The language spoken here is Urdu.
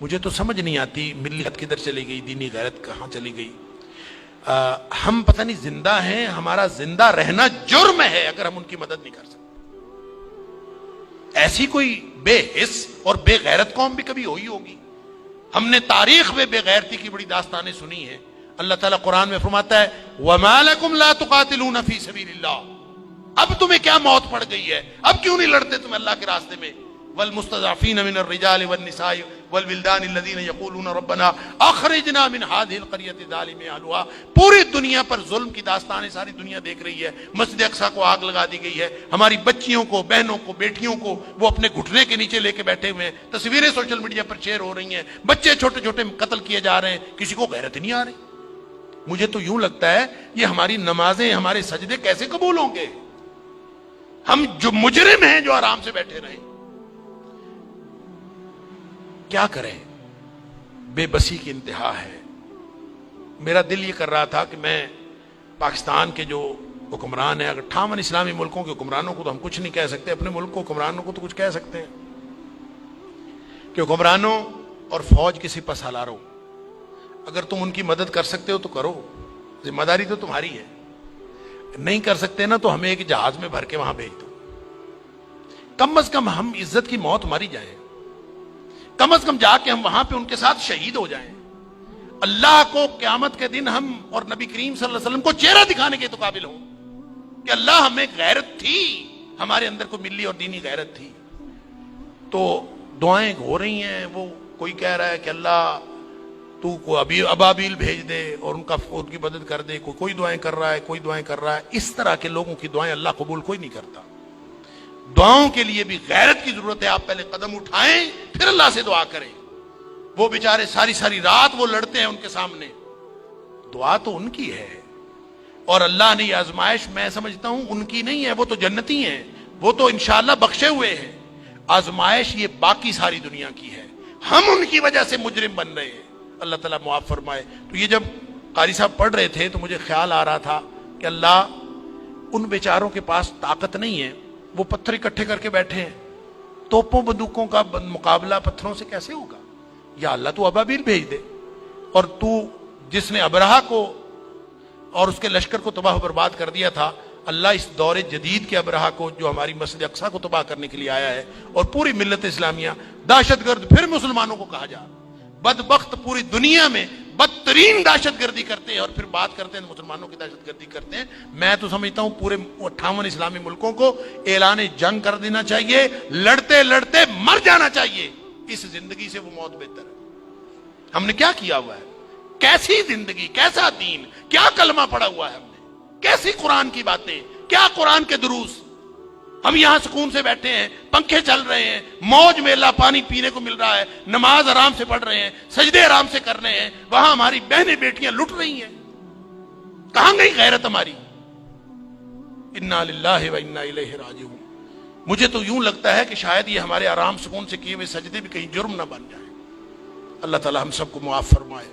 مجھے تو سمجھ نہیں آتی ملیت کدھر چلی گئی، دینی غیرت کہاں چلی گئی۔ ہم پتہ نہیں زندہ ہیں، ہمارا زندہ رہنا جرم ہے اگر ہم ان کی مدد نہیں کر سکتے۔ ایسی کوئی بے حس اور بے غیرت قوم بھی کبھی ہوئی ہوگی؟ ہم نے تاریخ میں بے غیرتی کی بڑی داستانیں سنی ہیں۔ اللہ تعالیٰ قرآن میں فرماتا ہے وَمَا لَكُمْ لَا تُقَاتِلُونَ فِي سَبِيلِ اللَّهِ، اب تمہیں کیا موت پڑ گئی ہے، اب کیوں نہیں لڑتے تم اللہ کے راستے میں؟ والمستضعفین من الرجال والنساء والولدان الذین یقولون ربنا اخرجنا من هذه القرية الظالم اهلها۔ پوری دنیا پر ظلم کی داستانیں ساری دنیا دیکھ رہی ہے۔ مسجد اقصی کو آگ لگا دی گئی ہے، ہماری بچیوں کو، بہنوں کو، بیٹیوں کو وہ اپنے گھٹنے کے نیچے لے کے بیٹھے ہوئے ہیں، تصویریں سوشل میڈیا پر شیئر ہو رہی ہیں، بچے چھوٹے چھوٹے قتل کیے جا رہے ہیں، کسی کو غیرت نہیں آ رہی۔ مجھے تو یوں لگتا ہے یہ ہماری نمازیں، ہمارے سجدے کیسے قبول ہوں گے؟ ہم جو مجرم ہیں جو آرام سے بیٹھے رہیں، کیا کریں؟ بے بسی کی انتہا ہے۔ میرا دل یہ کر رہا تھا کہ میں پاکستان کے جو حکمران ہیں، اگر 58 اسلامی ملکوں کے حکمرانوں کو تو ہم کچھ نہیں کہہ سکتے، اپنے ملک کو حکمرانوں کو تو کچھ کہہ سکتے ہیں کہ حکمرانوں اور فوج کے سپہ سالاروں، اگر تم ان کی مدد کر سکتے ہو تو کرو، ذمہ داری تو تمہاری ہے۔ نہیں کر سکتے نا تو ہمیں ایک جہاز میں بھر کے وہاں بھیج دو، کم از کم ہم عزت کی موت ماری جائیں، کم از کم جا کے ہم وہاں پہ ان کے ساتھ شہید ہو جائیں، اللہ کو قیامت کے دن ہم اور نبی کریم صلی اللہ علیہ وسلم کو چہرہ دکھانے کے تو قابل ہوں کہ اللہ ہمیں غیرت تھی، ہمارے اندر کوئی ملی اور دینی غیرت تھی۔ تو دعائیں ہو رہی ہیں، وہ کوئی کہہ رہا ہے کہ اللہ تو کو ابابیل بھیج دے اور ان کی مدد کر دے، کوئی دعائیں کر رہا ہے، کوئی دعائیں کر رہا ہے۔ اس طرح کے لوگوں کی دعائیں اللہ قبول کوئی نہیں کرتا۔ دعاؤں کے لیے بھی غیرت کی ضرورت ہے، آپ پہلے قدم اٹھائیں پھر اللہ سے دعا کریں۔ وہ بیچارے ساری ساری رات وہ لڑتے ہیں ان کے سامنے، دعا تو ان کی ہے، اور اللہ نے یہ آزمائش میں سمجھتا ہوں ان کی نہیں ہے، وہ تو جنتی ہیں، وہ تو انشاءاللہ بخشے ہوئے ہیں۔ آزمائش یہ باقی ساری دنیا کی ہے، ہم ان کی وجہ سے مجرم بن رہے ہیں، اللہ تعالیٰ معاف فرمائے۔ تو یہ جب قاری صاحب پڑھ رہے تھے تو مجھے خیال آ رہا تھا کہ اللہ ان بیچاروں کے پاس طاقت نہیں ہے، وہ پتھر اکٹھے کر کے بیٹھے ہیں، توپوں بندوقوں کا مقابلہ پتھروں سے کیسے ہوگا؟ یا اللہ تو ابابیل بھیج دے، اور تو جس نے ابرہہ کو اور اس کے لشکر کو تباہ و برباد کر دیا تھا، اللہ اس دور جدید کے ابرہہ کو جو ہماری مسجد اقصی کو تباہ کرنے کے لیے آیا ہے اور پوری ملت اسلامیہ دہشت گرد پھر مسلمانوں کو کہا جا، بدبخت پوری دنیا میں بدترین دہشت گردی کرتے ہیں اور پھر بات کرتے ہیں مسلمانوں کی دہشت گردی کرتے ہیں۔ میں تو سمجھتا ہوں پورے 58 اسلامی ملکوں کو اعلان جنگ کر دینا چاہیے، لڑتے لڑتے مر جانا چاہیے، اس زندگی سے وہ موت بہتر ہے۔ ہم نے کیا کیا ہوا ہے؟ کیسی زندگی، کیسا دین، کیا کلمہ پڑا ہوا ہے ہم نے، کیسی قرآن کی باتیں، کیا قرآن کے دروس۔ ہم یہاں سکون سے بیٹھے ہیں، پنکھے چل رہے ہیں، موج میلہ پانی پینے کو مل رہا ہے، نماز آرام سے پڑھ رہے ہیں، سجدے آرام سے کر رہے ہیں، وہاں ہماری بہنیں بیٹیاں لٹ رہی ہیں۔ کہاں گئی غیرت ہماری؟ انا للہ و انا الیہ راجعون۔ مجھے تو یوں لگتا ہے کہ شاید یہ ہمارے آرام سکون سے کیے ہوئے سجدے بھی کہیں جرم نہ بن جائیں۔ اللہ تعالی ہم سب کو معاف فرمائے۔